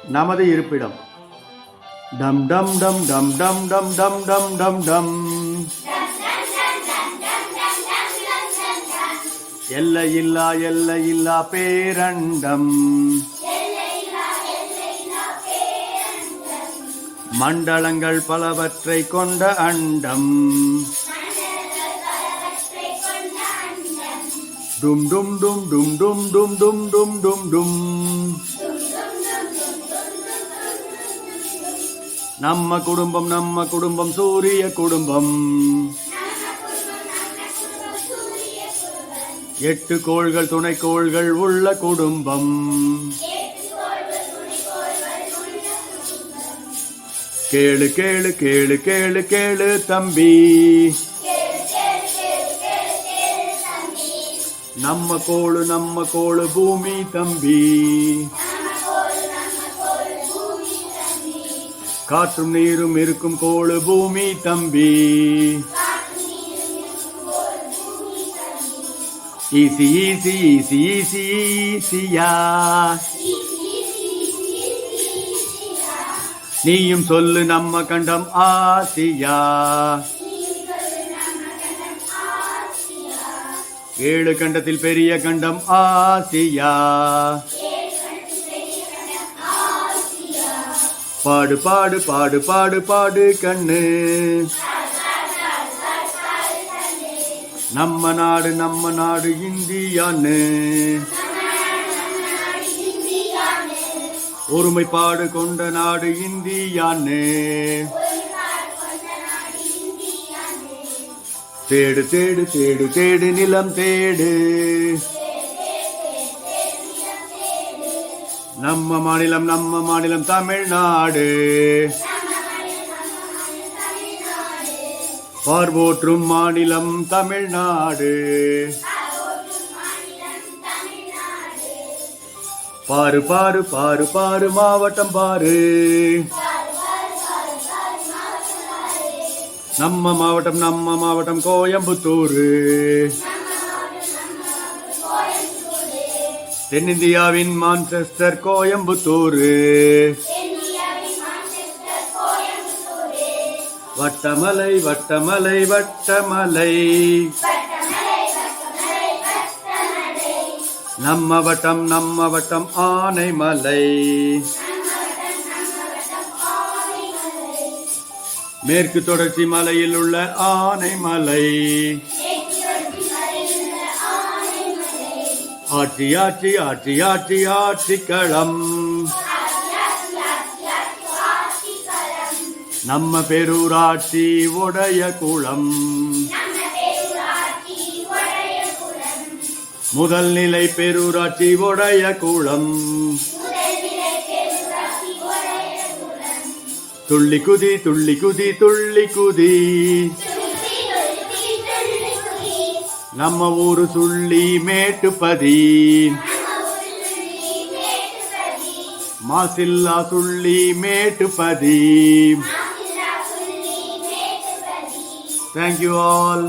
நமது இருப்பிடம். டம் டம் டம் டம் டம் டம் டம் டம் டம் டம். எல்லையில்லா பேரண்டம். மண்டலங்கள் பலவற்றை கொண்ட அண்டம். டும் டும் டும் டும் டும் டும் டும் டும் டும் டும். நம்ம குடும்பம் சூரிய குடும்பம். 8 கோள்கள் துணைக்கோள்கள் உள்ள குடும்பம். கேளு கேளு கேளு கேளு கேளு தம்பி, நம்ம கோளு பூமி தம்பி. காற்றும் நீரும் இருக்கும் கோளு பூமி தம்பி. ஈசி ஈசி ஈசி ஈசி ஈசியா. நீயும் சொல்லு நம்ம கண்டம் ஆசியா. 7 கண்டத்தில் பெரிய கண்டம் ஆசியா. பாடு பாடு பாடு பாடு பாடு கண்ணு. நம்ம நாடு இந்தியான்னு. ஒருமைப்பாடு கொண்ட நாடு இந்தியான்னு. தேடு தேடு தேடு தேடு நிலம் தேடு. நம்ம மாநிலம் தமிழ்நாடு. பார்வோற்றும் மாநிலம் தமிழ்நாடு. பாரு பாரு பாரு பாரு மாவட்டம் பாரு. நம்ம மாவட்டம் கோயம்புத்தூர். தென்னிந்தியாவின் மான்செஸ்டர் கோயம்புத்தூர். வட்டமலை வட்டமலை வட்டமலை. நம்ம வட்டம் ஆனைமலை. மேற்கு தொடர்ச்சி மலையில் உள்ள ஆனைமலை. ஆட்சி ஆட்சி ஆட்சி ஆட்சி ஆட்சிக்களம். நம்ம பேரூராட்சி உடைய குளம். முதல் நிலை பேரூராட்சி உடைய குளம். துள்ளி குதி துள்ளி குதி துள்ளி குதி. நம்ம ஊரு சுள்ளி மேட்டுப்பதி. மாசில்லா சுள்ளி மேட்டுப்பதி. Thank you all.